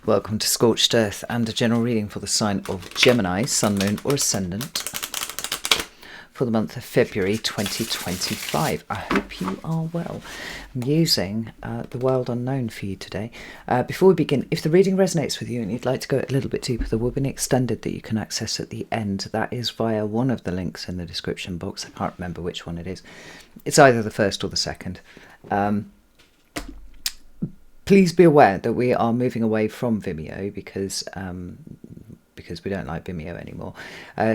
Welcome to Scorched Earth and a general reading for the sign of Gemini, Sun, Moon or Ascendant for the month of February 2025. I hope you are well. I'm using the Wild Unknown for you today. Before we begin, if the reading resonates with you and you'd like to go a little bit deeper, there will be an extended that you can access at the end. That is via one of the links in the description box. I can't remember which one it is. It's either the first or the second. Please be aware that we are moving away from Vimeo because we don't like Vimeo anymore.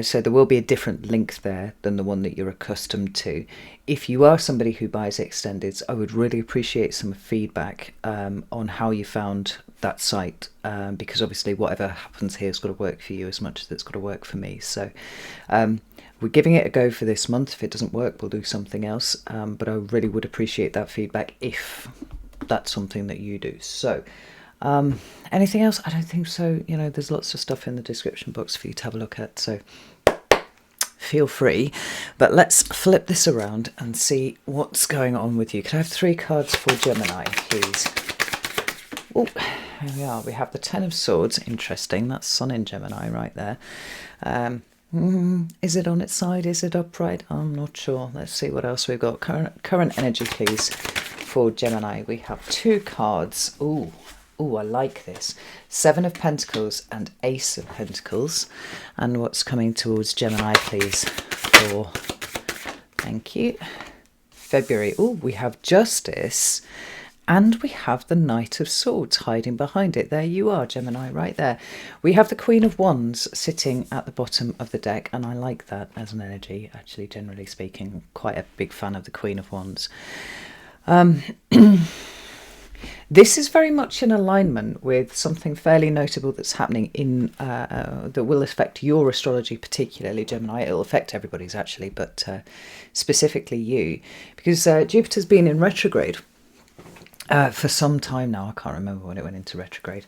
So there will be a different link there than the one that you're accustomed to. If you are somebody who buys extendeds, I would really appreciate some feedback on how you found that site, because obviously whatever happens here has got to work for you as much as it's got to work for me. So we're giving it a go for this month. If it doesn't work, we'll do something else. But I really would appreciate that feedback if that's something that you do. So anything else? I don't think so. You know, there's lots of stuff in the description box for you to have a look at, so feel free. But let's flip this around and see what's going on with you. Could I have 3 cards for Gemini, please? Oh, here we are. We have the Ten of Swords. Interesting. That's Sun in Gemini right there. Is it on its side? Is it upright? I'm not sure. Let's see what else we've got. Current energy, please. For Gemini, we have 2 cards. Ooh, I like this. 7 of Pentacles and Ace of Pentacles. And what's coming towards Gemini, please? For, thank you, February. Oh, we have Justice. And we have the Knight of Swords hiding behind it. There you are, Gemini, right there. We have the Queen of Wands sitting at the bottom of the deck, and I like that as an energy, actually, generally speaking. Quite a big fan of the Queen of Wands. This is very much in alignment with something fairly notable that's happening in that will affect your astrology, particularly Gemini. It'll affect everybody's actually, but specifically you, because Jupiter's been in retrograde for some time now. I can't remember when it went into retrograde,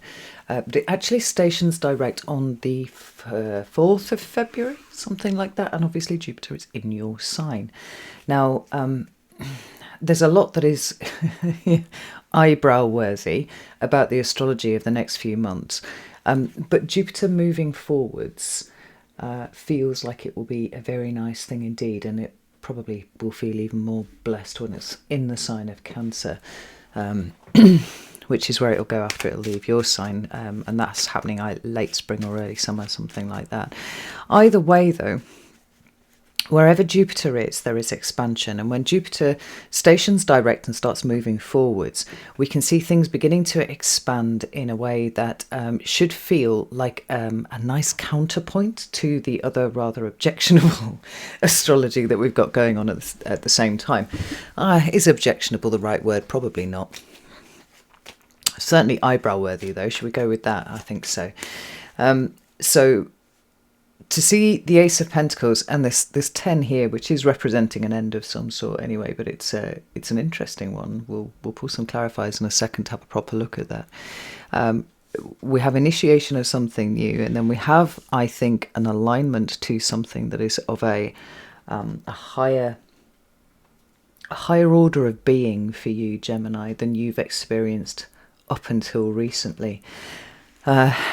but it actually stations direct on the 4th of February, something like that. And obviously Jupiter is in your sign now. There's a lot that is eyebrow worthy about the astrology of the next few months, but Jupiter moving forwards feels like it will be a very nice thing indeed, and it probably will feel even more blessed when it's in the sign of Cancer, which is where it'll go after it'll leave your sign, and that's happening late spring or early summer, something like that. Either way though, wherever Jupiter is, there is expansion. And when Jupiter stations direct and starts moving forwards, we can see things beginning to expand in a way that should feel like a nice counterpoint to the other rather objectionable astrology that we've got going on at the same time. Is objectionable the right word? Probably not. Certainly eyebrow worthy though. Should we go with that? I think so. So to see the Ace of Pentacles and this 10 here, which is representing an end of some sort anyway, but it's an interesting one. We'll pull some clarifiers in a second to have a proper look at that. We have initiation of something new, and then we have, I think, an alignment to something that is of a higher order of being for you, Gemini, than you've experienced up until recently.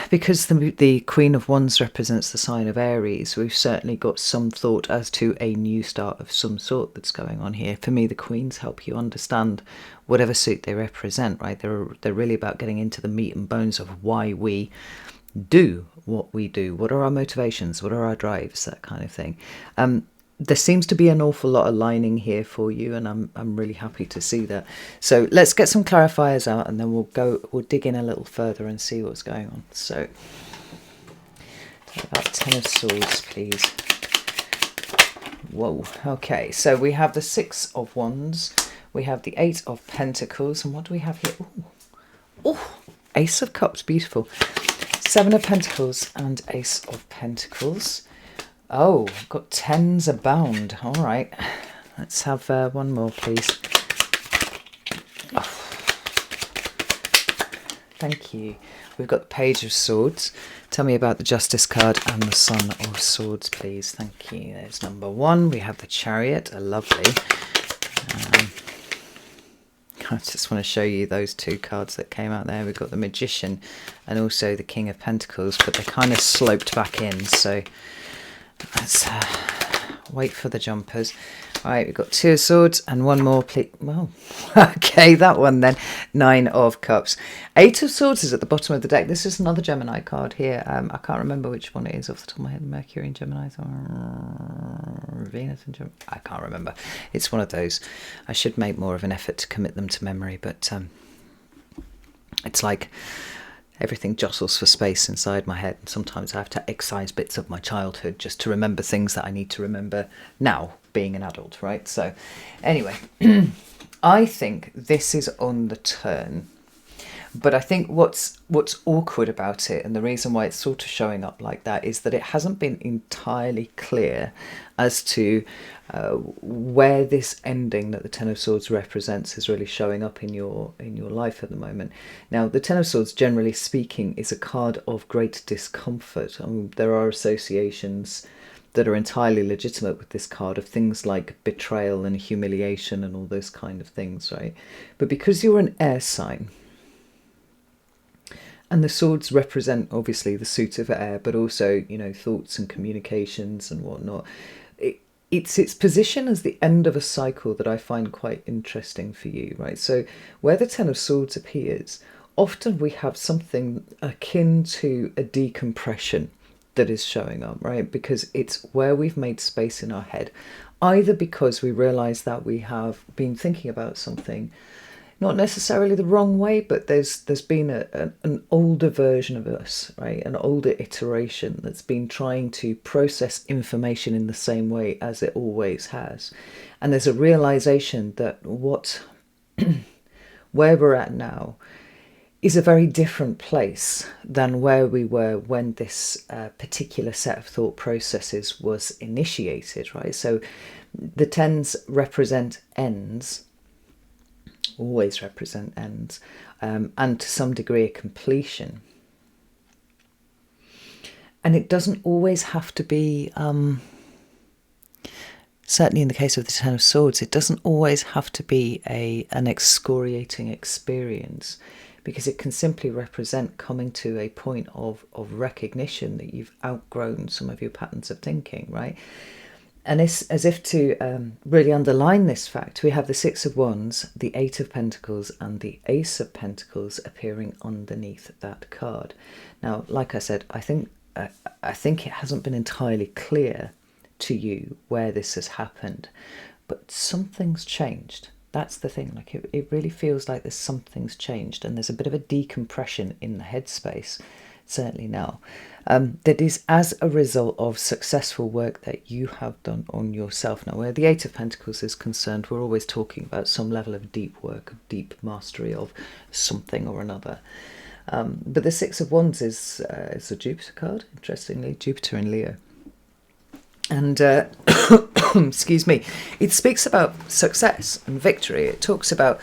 Because the Queen of Wands represents the sign of Aries, we've certainly got some thought as to a new start of some sort that's going on here. For me, the Queens help you understand whatever suit they represent, right? They're really about getting into the meat and bones of why we do what we do. What are our motivations? What are our drives? That kind of thing. There seems to be an awful lot aligning here for you, and I'm really happy to see that. So let's get some clarifiers out, and then we'll dig in a little further and see what's going on. So about 10 of Swords, please. Whoa. Okay, so we have the 6 of Wands, we have the 8 of Pentacles, and what do we have here? Oh, Ace of Cups, beautiful. 7 of Pentacles and Ace of Pentacles. Oh, got 10s abound. All right, let's have one more, please. Oh. Thank you. We've got the Page of Swords. Tell me about the Justice card and the Son of Swords, please. Thank you. There's number 1. We have the Chariot, a lovely. I just want to show you those two cards that came out there. We've got the Magician and also the King of Pentacles, but they kind of sloped back in. So let's wait for the jumpers. All right, we've got Two of Swords and one more, please. Well, okay, that one then. Nine of Cups. Eight of Swords is at the bottom of the deck. This is another Gemini card here. I can't remember which one it is off the top of my head. Mercury in Gemini, or Venus in Gemini. I can't remember. It's one of those. I should make more of an effort to commit them to memory, but it's like everything jostles for space inside my head, and sometimes I have to excise bits of my childhood just to remember things that I need to remember now, being an adult, right? So anyway, I think this is on the turn, but I think what's awkward about it, and the reason why it's sort of showing up like that, is that it hasn't been entirely clear as to where this ending that the Ten of Swords represents is really showing up in your life at the moment. Now, the Ten of Swords, generally speaking, is a card of great discomfort. There are associations that are entirely legitimate with this card of things like betrayal and humiliation and all those kind of things, right? But because you're an air sign, and the swords represent obviously the suit of air, but also, you know, thoughts and communications and whatnot, it's its position as the end of a cycle that I find quite interesting for you, right? So where the Ten of Swords appears, often we have something akin to a decompression that is showing up, right? Because it's where we've made space in our head, either because we realise that we have been thinking about something not necessarily the wrong way, but there's been an older version of us, right? An older iteration that's been trying to process information in the same way as it always has. And there's a realization that where we're at now is a very different place than where we were when this particular set of thought processes was initiated, right? So the tens represent ends, always represent ends, and to some degree a completion. And it doesn't always have to be, certainly in the case of the Ten of Swords, it doesn't always have to be an excoriating experience, because it can simply represent coming to a point of recognition that you've outgrown some of your patterns of thinking, right? And it's as if to really underline this fact, we have the Six of Wands, the Eight of Pentacles, and the Ace of Pentacles appearing underneath that card. Now, like I said, I think it hasn't been entirely clear to you where this has happened, but something's changed. That's the thing. Like it really feels like there's something's changed, and there's a bit of a decompression in the headspace, certainly now. That is as a result of successful work that you have done on yourself. Now, where the Eight of Pentacles is concerned, we're always talking about some level of deep work, of deep mastery of something or another. But the Six of Wands is a Jupiter card, interestingly, Jupiter in Leo. And, excuse me, it speaks about success and victory. It talks about...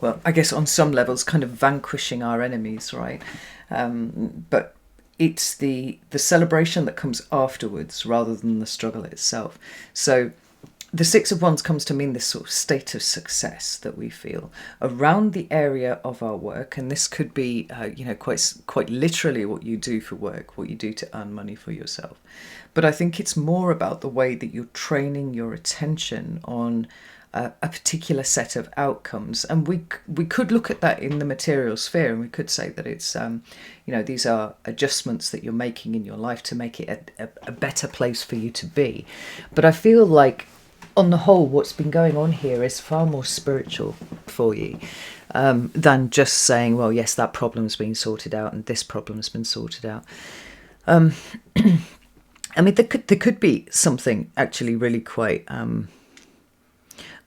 well, I guess on some levels, kind of vanquishing our enemies, right? But it's the celebration that comes afterwards rather than the struggle itself. So the Six of Wands comes to mean this sort of state of success that we feel around the area of our work. And this could be, quite literally what you do for work, what you do to earn money for yourself. But I think it's more about the way that you're training your attention on a particular set of outcomes. And we could look at that in the material sphere, and we could say that it's these are adjustments that you're making in your life to make it a better place for you to be. But I feel like on the whole what's been going on here is far more spiritual for you than just saying, well, yes, that problem's been sorted out and this problem's been sorted out. I mean, there could be something actually really quite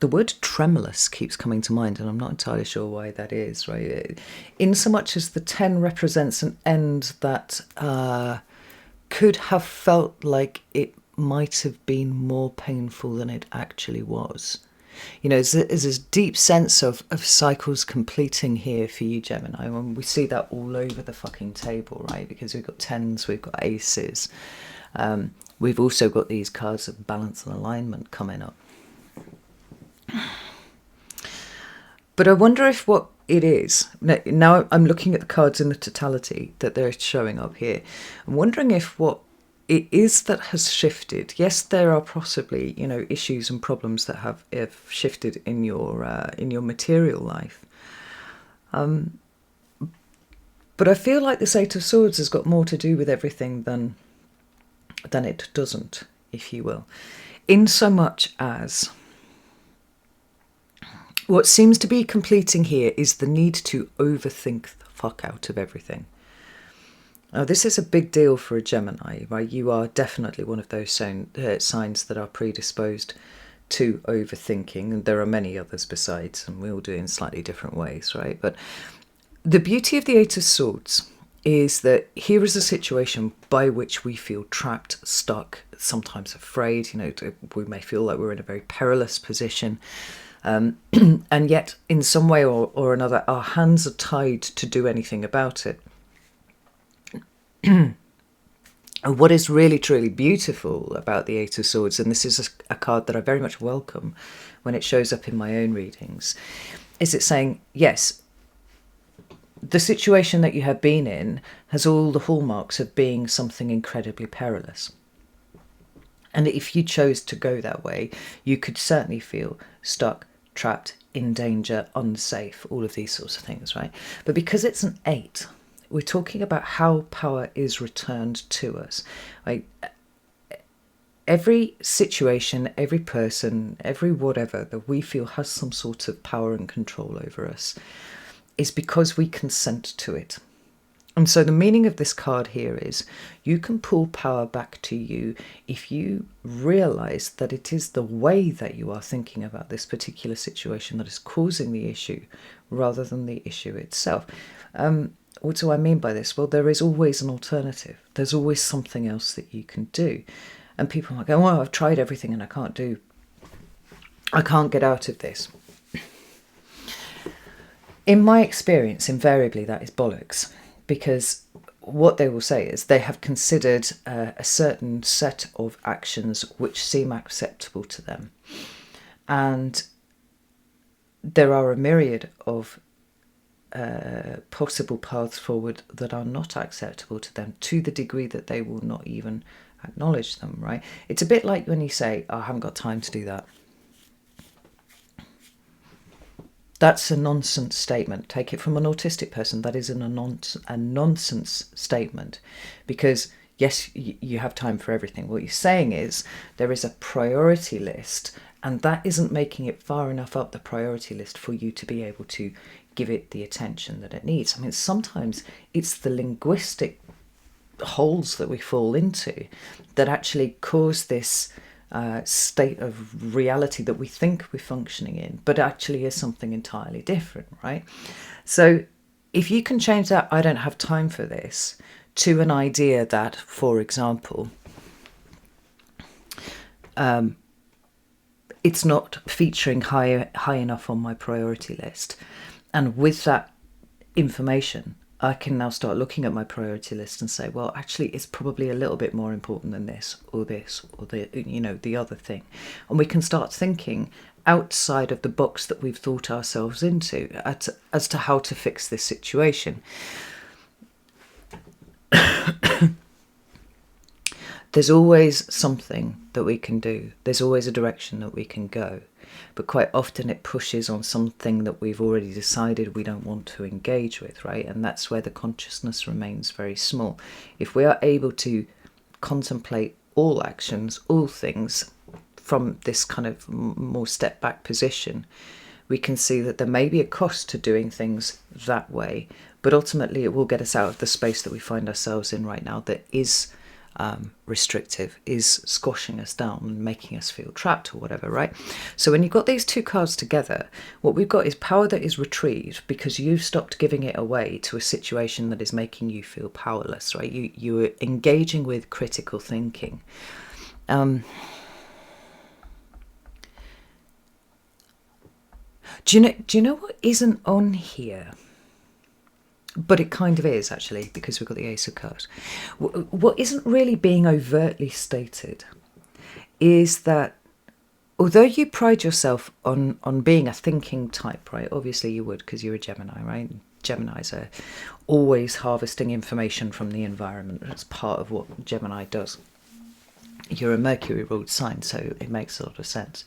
the word tremulous keeps coming to mind, and I'm not entirely sure why that is, right? In so much as the 10 represents an end that could have felt like it might have been more painful than it actually was. You know, there's this deep sense of cycles completing here for you, Gemini. And we see that all over the fucking table, right? Because we've got 10s, we've got aces. We've also got these cards of balance and alignment coming up. But I wonder if what it is, now I'm looking at the cards in the totality that they're showing up here. I'm wondering if what it is that has shifted. Yes, there are possibly, issues and problems that have shifted in your material life. But I feel like this Eight of Swords has got more to do with everything than it doesn't, if you will. In so much as what seems to be completing here is the need to overthink the fuck out of everything. Now, this is a big deal for a Gemini, right? You are definitely one of those signs that are predisposed to overthinking, and there are many others besides, and we all do it in slightly different ways, right? But the beauty of the Eight of Swords is that here is a situation by which we feel trapped, stuck, sometimes afraid. We may feel like we're in a very perilous position. And yet, in some way or another, our hands are tied to do anything about it. And what is really, truly beautiful about the Eight of Swords, and this is a card that I very much welcome when it shows up in my own readings, is it saying, yes, the situation that you have been in has all the hallmarks of being something incredibly perilous. And if you chose to go that way, you could certainly feel stuck, trapped, in danger, unsafe, all of these sorts of things, right? But because it's an 8, we're talking about how power is returned to us. Right? Every situation, every person, every whatever that we feel has some sort of power and control over us is because we consent to it. And so the meaning of this card here is you can pull power back to you if you realise that it is the way that you are thinking about this particular situation that is causing the issue rather than the issue itself. What do I mean by this? Well, there is always an alternative. There's always something else that you can do. And people might go, well, I've tried everything and I can't get out of this. In my experience, invariably that is bollocks. Because what they will say is they have considered a certain set of actions which seem acceptable to them. And there are a myriad of possible paths forward that are not acceptable to them, to the degree that they will not even acknowledge them, right? It's a bit like when you say, oh, I haven't got time to do that. That's a nonsense statement. Take it from an autistic person. That is a nonsense statement, because yes, you have time for everything. What you're saying is there is a priority list, and that isn't making it far enough up the priority list for you to be able to give it the attention that it needs. I mean, sometimes it's the linguistic holes that we fall into that actually cause this state of reality that we think we're functioning in, but actually is something entirely different, right? So if you can change that, I don't have time for this, to an idea that, for example, it's not featuring high enough on my priority list. And with that information, I can now start looking at my priority list and say, well, actually, it's probably a little bit more important than this or the other thing. And we can start thinking outside of the box that we've thought ourselves into as to how to fix this situation. There's always something that we can do. There's always a direction that we can go. But quite often it pushes on something that we've already decided we don't want to engage with, right? And that's where the consciousness remains very small. If we are able to contemplate all actions, all things, from this kind of more step back position, we can see that there may be a cost to doing things that way, but ultimately it will get us out of the space that we find ourselves in right now that is restrictive, is squashing us down and making us feel trapped or whatever, right? So when you've got these two cards together, what we've got is power that is retrieved because you've stopped giving it away to a situation that is making you feel powerless, right? You are engaging with critical thinking. Do you know what isn't on here? But it kind of is, actually, because we've got the Ace of Cups. What isn't really being overtly stated is that although you pride yourself on being a thinking type, right? Obviously you would, because you're a Gemini, right? Geminis are always harvesting information from the environment. That's part of what Gemini does. You're a Mercury ruled sign, so it makes a lot of sense.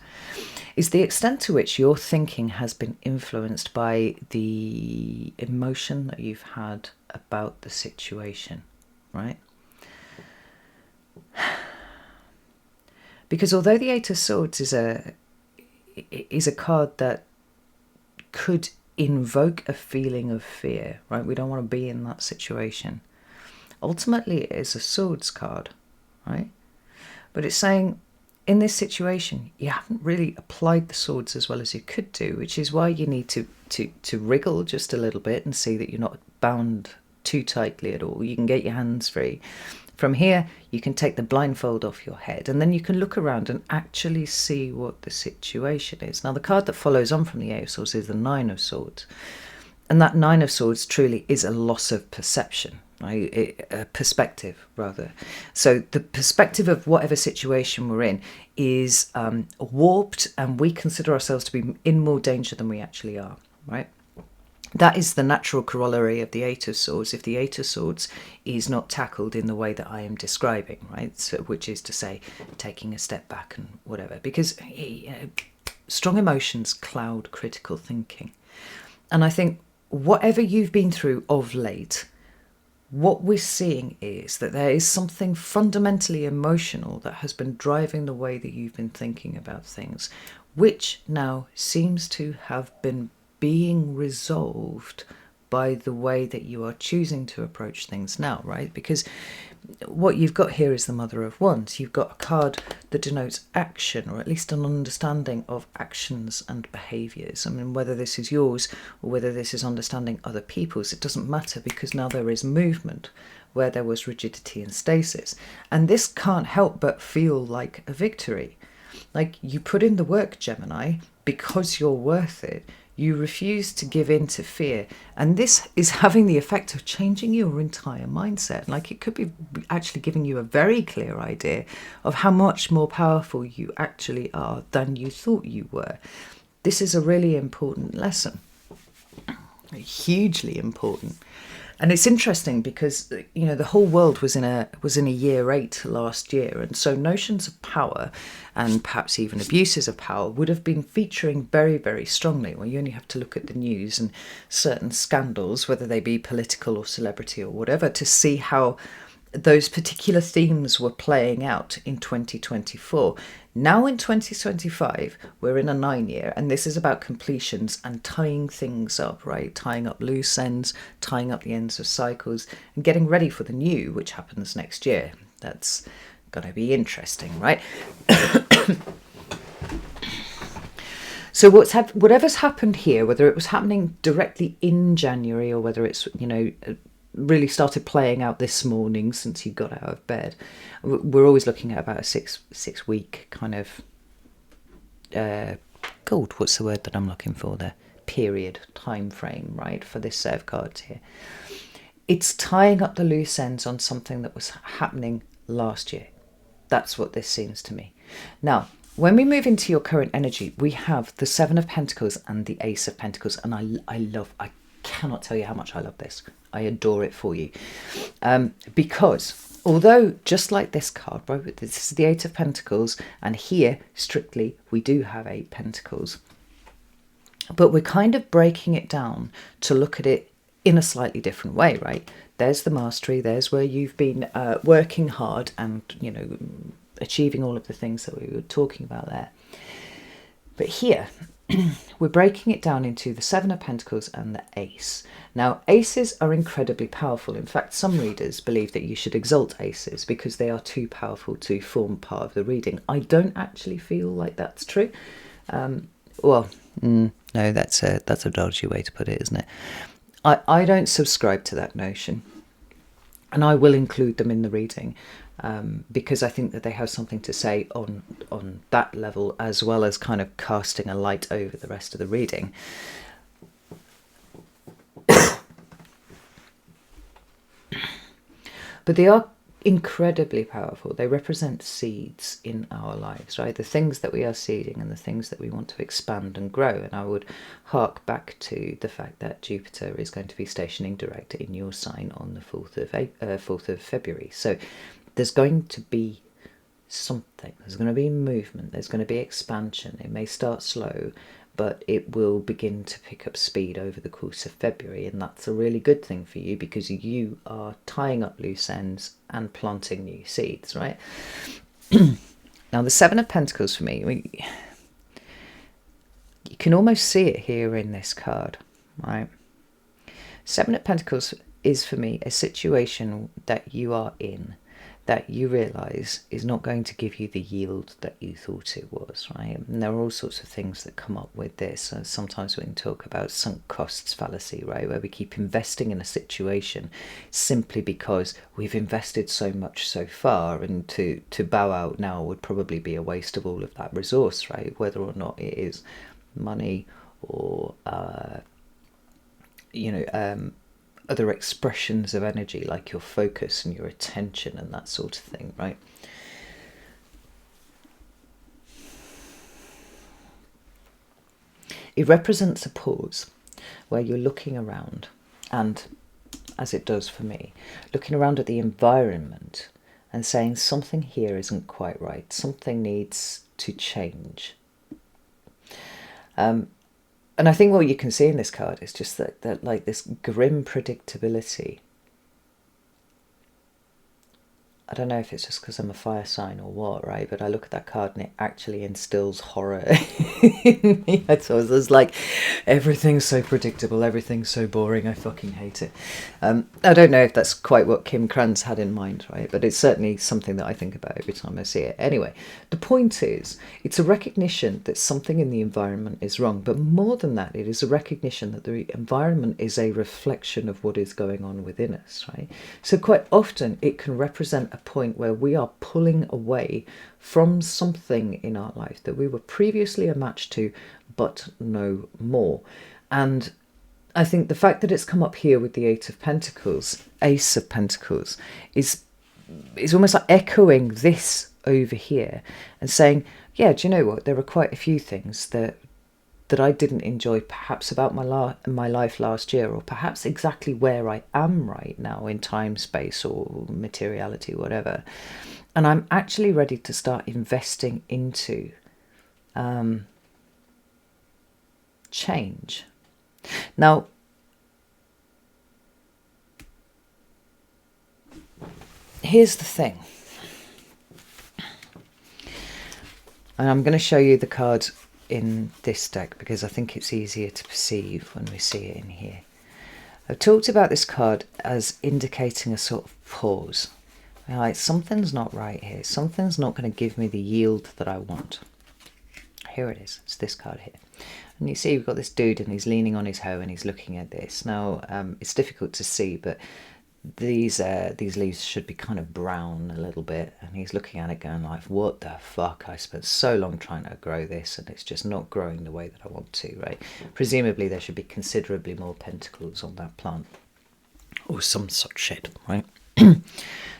Is the extent to which your thinking has been influenced by the emotion that you've had about the situation, right? Because although the Eight of Swords is a card that could invoke a feeling of fear, right? We don't want to be in that situation. Ultimately, it is a Swords card, right? But it's saying, in this situation, you haven't really applied the swords as well as you could do, which is why you need to wriggle just a little bit and see that you're not bound too tightly at all. You can get your hands free. From here, you can take the blindfold off your head, and then you can look around and actually see what the situation is. Now, the card that follows on from the Eight of Swords is the Nine of Swords. And that Nine of Swords truly is a loss of perception. A perspective, rather. So the perspective of whatever situation we're in is warped, and we consider ourselves to be in more danger than we actually are, right? That is the natural corollary of the Eight of Swords if the Eight of Swords is not tackled in the way that I am describing, right? So, which is to say, taking a step back and whatever. Because strong emotions cloud critical thinking. And I think whatever you've been through of late, what we're seeing is that there is something fundamentally emotional that has been driving the way that you've been thinking about things, which now seems to have been being resolved by the way that you are choosing to approach things now, right? Because what you've got here is the Mother of Wands. You've got a card that denotes action, or at least an understanding of actions and behaviours. I mean, whether this is yours or whether this is understanding other people's, it doesn't matter, because now there is movement where there was rigidity and stasis. And this can't help but feel like a victory. Like, you put in the work, Gemini, because you're worth it. You refuse to give in to fear. And this is having the effect of changing your entire mindset. Like, it could be actually giving you a very clear idea of how much more powerful you actually are than you thought you were. This is a really important lesson. Hugely important. And it's interesting because, you know, the whole world was in a year 8 last year, and so notions of power and perhaps even abuses of power would have been featuring very, very strongly. Well, you only have to look at the news and certain scandals, whether they be political or celebrity or whatever, to see how those particular themes were playing out in 2024. Now in 2025, we're in a 9-year, and this is about completions and tying things up, right? Tying up loose ends, tying up the ends of cycles, and getting ready for the new, which happens next year. That's going to be interesting, right? So whatever's happened here, whether it was happening directly in January or whether it's, you know, really started playing out this morning since you got out of bed, we're always looking at about a six week kind of what's the word that I'm looking for there, period, time frame, right, for this set of cards here. It's tying up the loose ends on something that was happening last year. That's what this seems to me. Now, when we move into your current energy, we have the Seven of Pentacles and the Ace of Pentacles, and I cannot tell you how much I love this. I adore it for you. Because although just like this card, right, this is the Eight of Pentacles, and here strictly we do have 8 Pentacles, but we're kind of breaking it down to look at it in a slightly different way, right? There's the mastery, there's where you've been working hard and, you know, achieving all of the things that we were talking about there. But here, we're breaking it down into the Seven of Pentacles and the Ace. Now, aces are incredibly powerful. In fact, some readers believe that you should exalt aces because they are too powerful to form part of the reading. I don't actually feel like that's true. No, that's a dodgy way to put it, isn't it? I don't subscribe to that notion, and I will include them in the reading. Because I think that they have something to say on that level, as well as kind of casting a light over the rest of the reading. But they are incredibly powerful. They represent seeds in our lives, right? The things that we are seeding and the things that we want to expand and grow. And I would hark back to the fact that Jupiter is going to be stationing direct in your sign on the 4th of February. So there's going to be something. There's going to be movement. There's going to be expansion. It may start slow, but it will begin to pick up speed over the course of February, and that's a really good thing for you because you are tying up loose ends and planting new seeds, right? Now, the Seven of Pentacles for me, you can almost see it here in this card, right? Seven of Pentacles is for me a situation that you are in that you realise is not going to give you the yield that you thought it was, right? And there are all sorts of things that come up with this. Sometimes we can talk about sunk costs fallacy, right? Where we keep investing in a situation simply because we've invested so much so far, and to bow out now would probably be a waste of all of that resource, right? Whether or not it is money or, other expressions of energy like your focus and your attention and that sort of thing, right? It represents a pause where you're looking around, and as it does for me, looking around at the environment and saying something here isn't quite right, something needs to change. And I think what you can see in this card is just that like this grim predictability. I don't know if it's just because I'm a fire sign or what, right? But I look at that card and it actually instills horror in me. So it's like, everything's so predictable, everything's so boring, I fucking hate it. I don't know if that's quite what Kim Kranz had in mind, right? But it's certainly something that I think about every time I see it. Anyway, the point is, it's a recognition that something in the environment is wrong. But more than that, it is a recognition that the environment is a reflection of what is going on within us, right? So quite often it can represent a point where we are pulling away from something in our life that we were previously a match to, but no more. And I think the fact that it's come up here with the Ace of Pentacles is almost like echoing this over here and saying, yeah, do you know what? There are quite a few things that I didn't enjoy perhaps about my life last year, or perhaps exactly where I am right now in time, space, or materiality, whatever. And I'm actually ready to start investing into change. Now, here's the thing. And I'm going to show you the cards in this deck because I think it's easier to perceive when we see it in here. I've talked about this card as indicating a sort of pause. Like, something's not right here. Something's not going to give me the yield that I want. Here it is. It's this card here. And you see we've got this dude and he's leaning on his hoe and he's looking at this. Now, it's difficult to see, but these leaves should be kind of brown a little bit, and he's looking at it going like, what the fuck, I spent so long trying to grow this and it's just not growing the way that I want to, right? Presumably there should be considerably more pentacles on that plant or some such shit, right?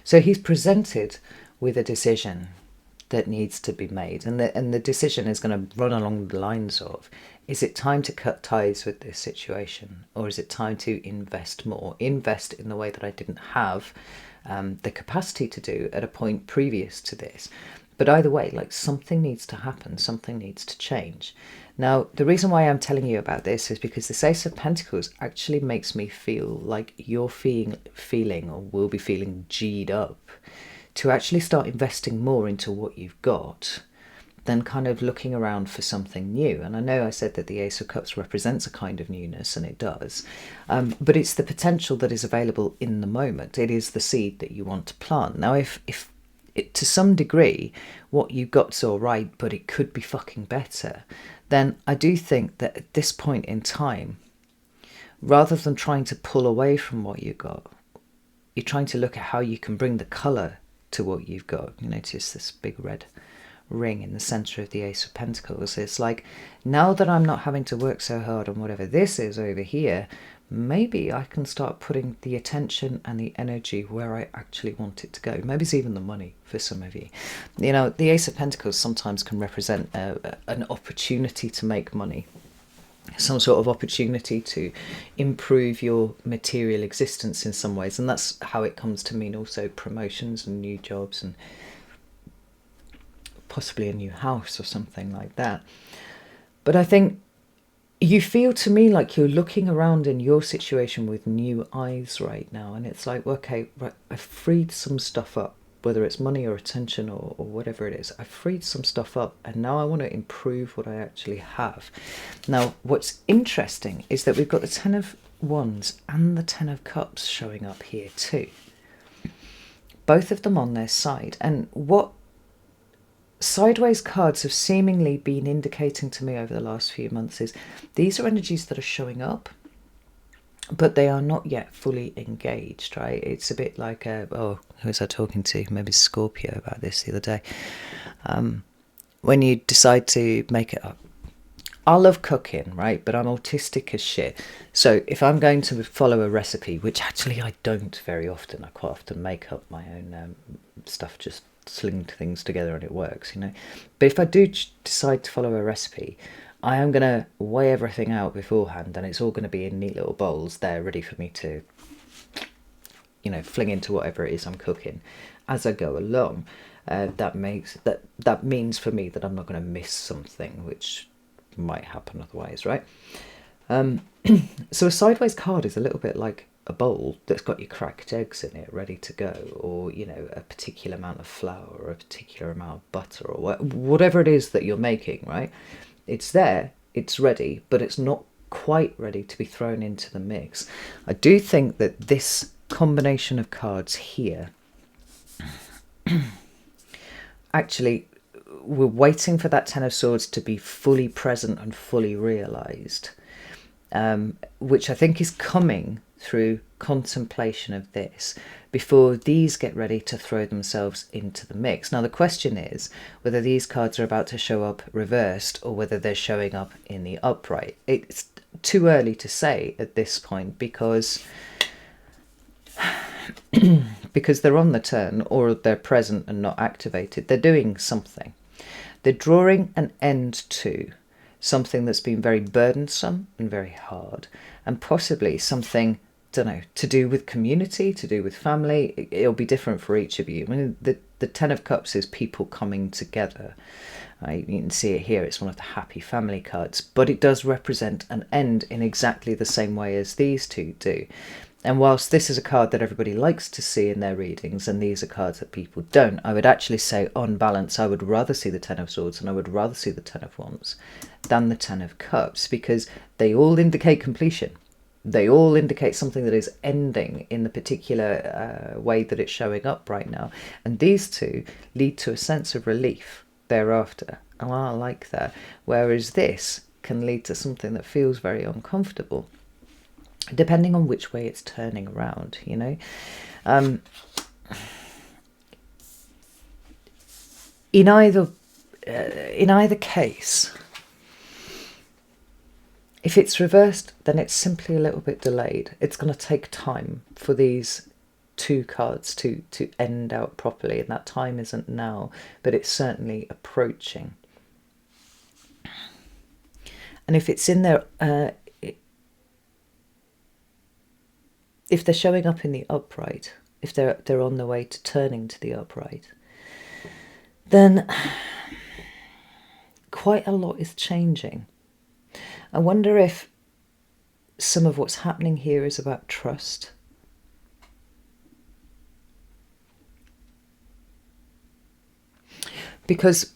So he's presented with a decision that needs to be made, and the decision is going to run along the lines of, is it time to cut ties with this situation, or is it time to invest more? Invest in the way that I didn't have the capacity to do at a point previous to this. But either way, like, something needs to happen, something needs to change. Now, the reason why I'm telling you about this is because this Ace of Pentacles actually makes me feel like you're feeling or will be feeling G'd up to actually start investing more into what you've got than kind of looking around for something new. And I know I said that the Ace of Cups represents a kind of newness, and it does, but it's the potential that is available in the moment. It is the seed that you want to plant. Now, if to some degree what you got's all right, but it could be fucking better, then I do think that at this point in time, rather than trying to pull away from what you got, you're trying to look at how you can bring the colour to what you've got. You notice this big red ring in the centre of the Ace of Pentacles. It's like, now that I'm not having to work so hard on whatever this is over here, maybe I can start putting the attention and the energy where I actually want it to go. Maybe it's even the money for some of you. You know, the Ace of Pentacles sometimes can represent an opportunity to make money, some sort of opportunity to improve your material existence in some ways. And that's how it comes to mean also promotions and new jobs and possibly a new house or something like that. But I think you feel to me like you're looking around in your situation with new eyes right now, and it's like, okay, right, I've freed some stuff up, whether it's money or attention or whatever it is. I've freed some stuff up, and now I want to improve what I actually have. Now, what's interesting is that we've got the Ten of Wands and the Ten of Cups showing up here too. Both of them on their side. And what sideways cards have seemingly been indicating to me over the last few months is these are energies that are showing up, but they are not yet fully engaged, right? It's a bit like, who was I talking to? Maybe Scorpio about this the other day. When you decide to make it up. I love cooking, right? But I'm autistic as shit. So if I'm going to follow a recipe, which actually I don't very often, I quite often make up my own stuff, just sling things together and it works, you know. But if I do decide to follow a recipe, I am going to weigh everything out beforehand, and it's all going to be in neat little bowls there ready for me to, you know, fling into whatever it is I'm cooking as I go along. That means for me that I'm not going to miss something, which might happen otherwise, right? So a sideways card is a little bit like a bowl that's got your cracked eggs in it ready to go, or, you know, a particular amount of flour or a particular amount of butter or whatever it is that you're making, right? It's there, it's ready, but it's not quite ready to be thrown into the mix. I do think that this combination of cards here actually, we're waiting for that Ten of Swords to be fully present and fully realised, which I think is coming through contemplation of this before these get ready to throw themselves into the mix. Now the question is whether these cards are about to show up reversed or whether they're showing up in the upright. It's too early to say at this point because they're on the turn or they're present and not activated. They're doing something. They're drawing an end to something that's been very burdensome and very hard, and possibly something, don't know, to do with community, to do with family. It'll be different for each of you. I mean, the Ten of Cups is people coming together. You can see it here. It's one of the happy family cards, but it does represent an end in exactly the same way as these two do. And whilst this is a card that everybody likes to see in their readings, and these are cards that people don't, I would actually say, on balance, I would rather see the Ten of Swords and I would rather see the Ten of Wands than the Ten of Cups, because they all indicate completion. They all indicate something that is ending in the particular way that it's showing up right now. And these two lead to a sense of relief thereafter. And I like that. Whereas this can lead to something that feels very uncomfortable, depending on which way it's turning around, you know. In either case, if it's reversed, then it's simply a little bit delayed. It's going to take time for these two cards to end out properly, and that time isn't now, but it's certainly approaching. And if it's in there, if they're showing up in the upright, if they're on their way to turning to the upright, then quite a lot is changing. I wonder if some of what's happening here is about trust. Because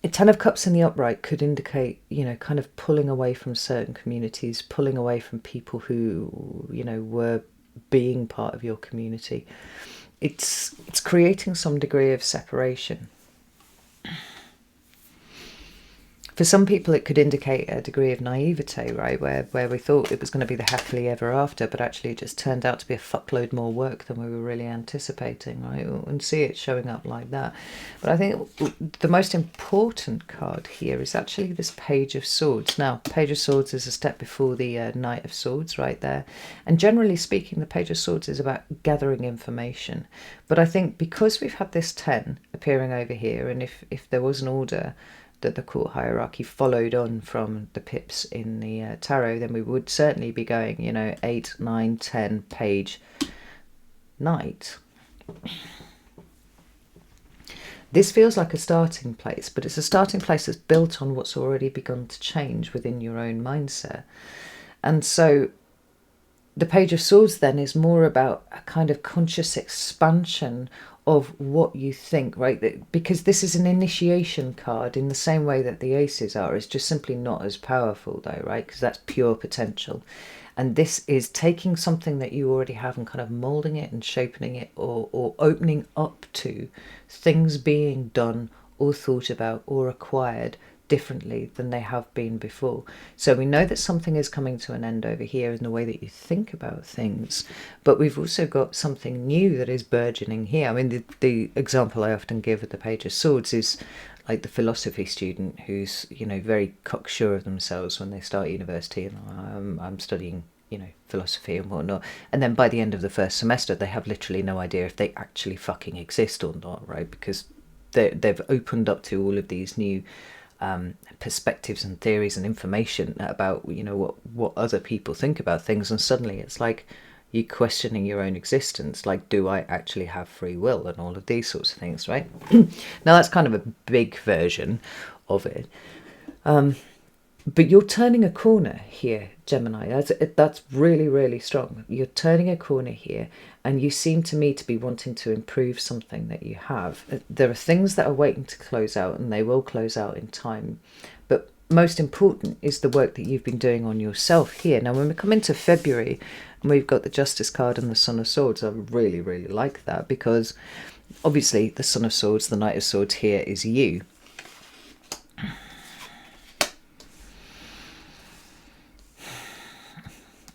a Ten of Cups in the upright could indicate, you know, kind of pulling away from certain communities, pulling away from people who, you know, were being part of your community. It's creating some degree of separation. For some people, it could indicate a degree of naivete, right? Where we thought it was going to be the happily ever after, but actually it just turned out to be a fuckload more work than we were really anticipating, right? And see it showing up like that. But I think the most important card here is actually this Page of Swords. Now, Page of Swords is a step before the Knight of Swords right there. And generally speaking, the Page of Swords is about gathering information. But I think because we've had this 10 appearing over here, and if there was an order that the court hierarchy followed on from the pips in the tarot, then we would certainly be going, 8, 9, 10, page, knight. This feels like a starting place, but it's a starting place that's built on what's already begun to change within your own mindset. And so the Page of Swords then is more about a kind of conscious expansion of what you think, right? Because this is an initiation card in the same way that the aces are. It's just simply not as powerful though, right? Because that's pure potential. And this is taking something that you already have and kind of moulding it and shaping it, or opening up to things being done or thought about or acquired differently than they have been before. So we know that something is coming to an end over here in the way that you think about things, but we've also got something new that is burgeoning here. I mean, the example I often give with the Page of Swords is like the philosophy student who's, very cocksure of themselves when they start university, and I'm studying, philosophy and whatnot, and then by the end of the first semester they have literally no idea if they actually fucking exist or not, right? Because they've opened up to all of these new perspectives and theories and information about what other people think about things, and suddenly it's like you're questioning your own existence, like, do I actually have free will, and all of these sorts of things, right? Now that's kind of a big version of it, but you're turning a corner here, Gemini. That's really, really strong. You're turning a corner here, and you seem to me to be wanting to improve something that you have. There are things that are waiting to close out, and they will close out in time. But most important is the work that you've been doing on yourself here. Now, when we come into February, and we've got the Justice card and the Son of Swords, I really, really like that, because obviously the Son of Swords, the Knight of Swords here is you.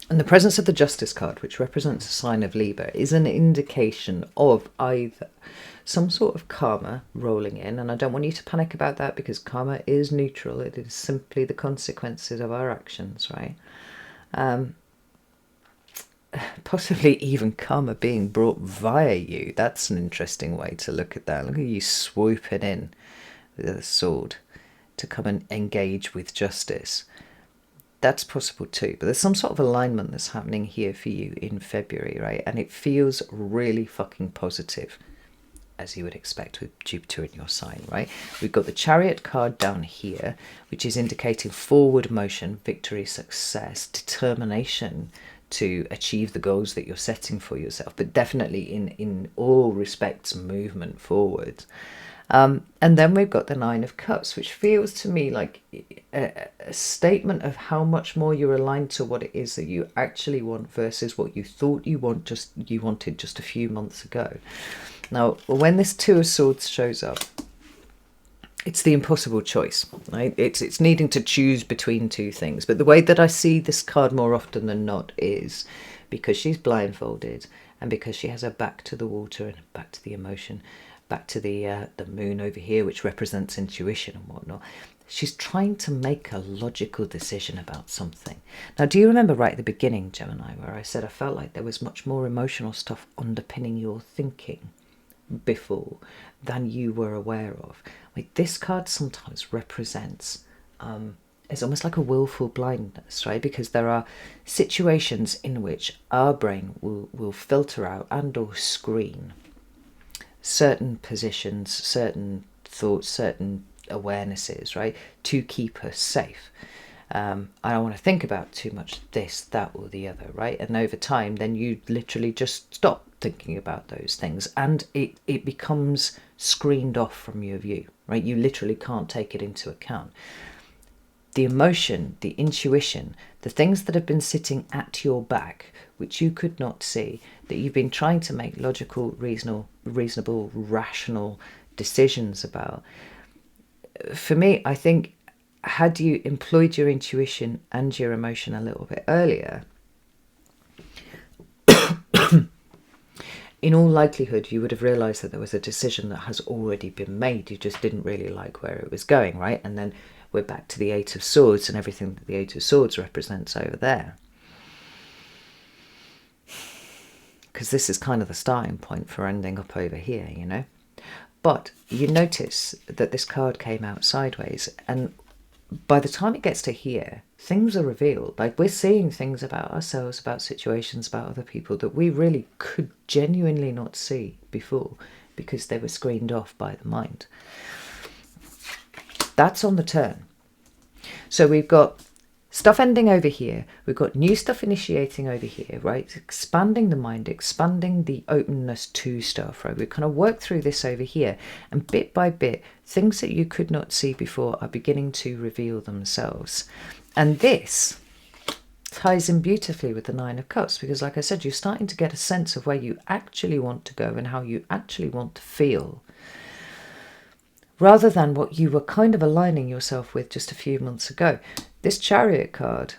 And the presence of the Justice card, which represents a sign of Libra, is an indication of either some sort of karma rolling in. And I don't want you to panic about that, because karma is neutral. It is simply the consequences of our actions, right? Possibly even karma being brought via you. That's an interesting way to look at that. Look at you swooping in with a sword to come and engage with justice. That's possible too, but there's some sort of alignment that's happening here for you in February, right? And it feels really fucking positive, as you would expect with Jupiter in your sign, right? We've got the Chariot card down here, which is indicating forward motion, victory, success, determination to achieve the goals that you're setting for yourself, but definitely in all respects movement forward. And then we've got the Nine of Cups, which feels to me like a statement of how much more you're aligned to what it is that you actually want versus what you thought you wanted just a few months ago. Now, when this Two of Swords shows up, it's the impossible choice, right? It's needing to choose between two things. But the way that I see this card more often than not is because she's blindfolded, and because she has her back to the water and back to the emotion, back to the moon over here, which represents intuition and whatnot. She's trying to make a logical decision about something. Now, do you remember right at the beginning, Gemini, where I said I felt like there was much more emotional stuff underpinning your thinking before than you were aware of? Like, this card sometimes represents it's almost like a willful blindness, right? Because there are situations in which our brain will filter out and or screen certain positions, certain thoughts, certain awarenesses, right, to keep us safe. I don't want to think about too much this, that, or the other, right? And over time, then you literally just stop thinking about those things, and it becomes screened off from your view, right? You literally can't take it into account. The emotion, the intuition, the things that have been sitting at your back, which you could not see, that you've been trying to make logical, reasonable, rational decisions about. For me, I think had you employed your intuition and your emotion a little bit earlier, in all likelihood, you would have realised that there was a decision that has already been made. You just didn't really like where it was going, right? And then we're back to the Eight of Swords and everything that the Eight of Swords represents over there. Because this is kind of the starting point for ending up over here, you know? But you notice that this card came out sideways, and by the time it gets to here, things are revealed. Like, we're seeing things about ourselves, about situations, about other people that we really could genuinely not see before because they were screened off by the mind. That's on the turn. So we've got stuff ending over here. We've got new stuff initiating over here, right? Expanding the mind, expanding the openness to stuff, right? We've kind of worked through this over here. And bit by bit, things that you could not see before are beginning to reveal themselves. And this ties in beautifully with the Nine of Cups, because like I said, you're starting to get a sense of where you actually want to go and how you actually want to feel, rather than what you were kind of aligning yourself with just a few months ago. This Chariot card,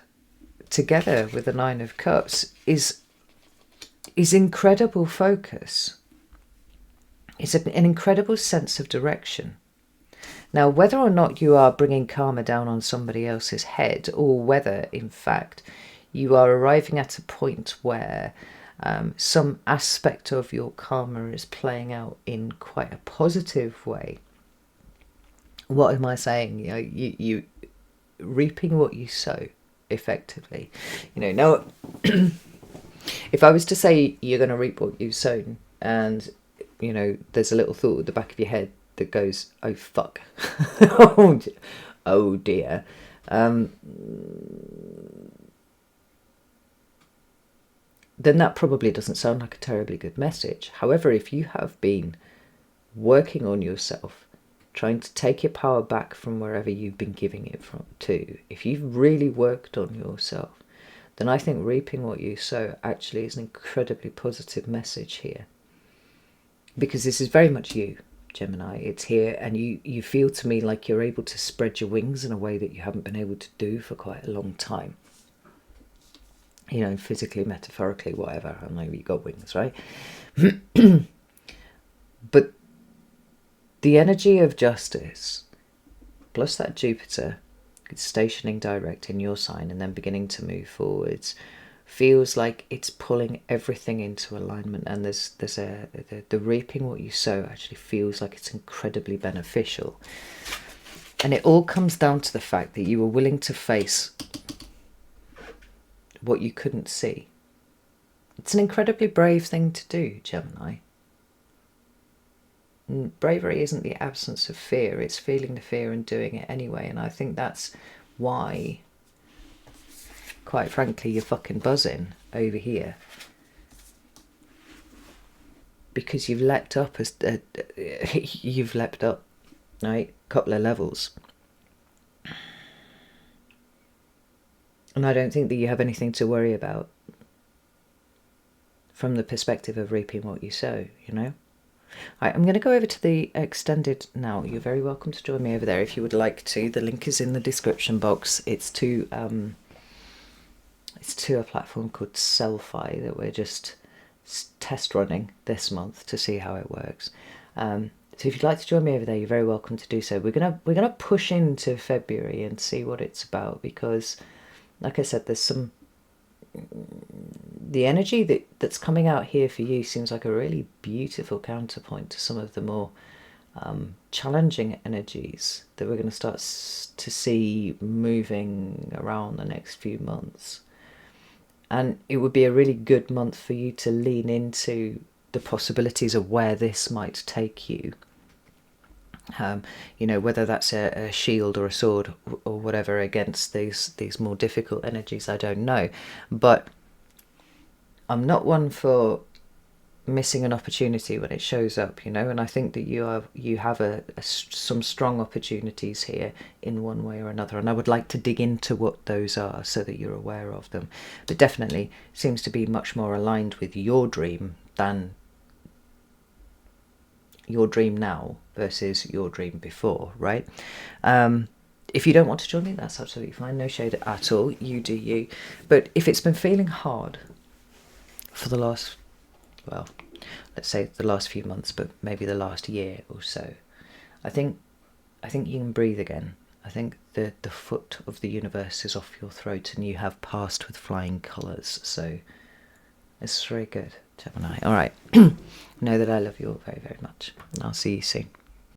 together with the Nine of Cups, is incredible focus. It's an incredible sense of direction. Now, whether or not you are bringing karma down on somebody else's head, or whether, in fact, you are arriving at a point where some aspect of your karma is playing out in quite a positive way. What am I saying? You know, you reaping what you sow, effectively. You know, now, if I was to say you're going to reap what you've sown, and, you know, there's a little thought at the back of your head that goes, oh, fuck. Oh, dear. Then that probably doesn't sound like a terribly good message. However, if you have been working on yourself, trying to take your power back from wherever you've been giving it from to, if you've really worked on yourself, then I think reaping what you sow actually is an incredibly positive message here. Because this is very much you, Gemini. It's here, and you feel to me like you're able to spread your wings in a way that you haven't been able to do for quite a long time. You know, physically, metaphorically, whatever. I know you got wings, right? But the energy of justice, plus that Jupiter stationing direct in your sign and then beginning to move forwards, feels like it's pulling everything into alignment. And the reaping what you sow actually feels like it's incredibly beneficial. And it all comes down to the fact that you were willing to face what you couldn't see. It's an incredibly brave thing to do, Gemini. And bravery isn't the absence of fear, it's feeling the fear and doing it anyway. And I think that's why, quite frankly, you're fucking buzzing over here. Because you've leapt up, you've leapt up, right? A couple of levels. And I don't think that you have anything to worry about from the perspective of reaping what you sow, you know? Right, I'm going to go over to the extended now. You're very welcome to join me over there if you would like to. The link is in the description box. It's to a platform called Selfie that we're just test running this month to see how it works. So if you'd like to join me over there, you're very welcome to do so. We're gonna push into February and see what it's about, because, like I said, there's the energy that's coming out here for you seems like a really beautiful counterpoint to some of the more challenging energies that we're going to start to see moving around the next few months. And it would be a really good month for you to lean into the possibilities of where this might take you. You know, whether that's a shield or a sword or whatever against these more difficult energies, I don't know. But I'm not one for missing an opportunity when it shows up, you know, and I think that you have some strong opportunities here in one way or another, and I would like to dig into what those are so that you're aware of them. But definitely seems to be much more aligned with your dream than your dream now versus your dream before, right? if you don't want to join me, that's absolutely fine. No shade at all. You do you. But if it's been feeling hard for the last, well, let's say the last few months, but maybe the last year or so, I think you can breathe again. I think the foot of the universe is off your throat and you have passed with flying colours. So it's very good, Gemini. All right. Know that I love you all very, very much. And I'll see you soon.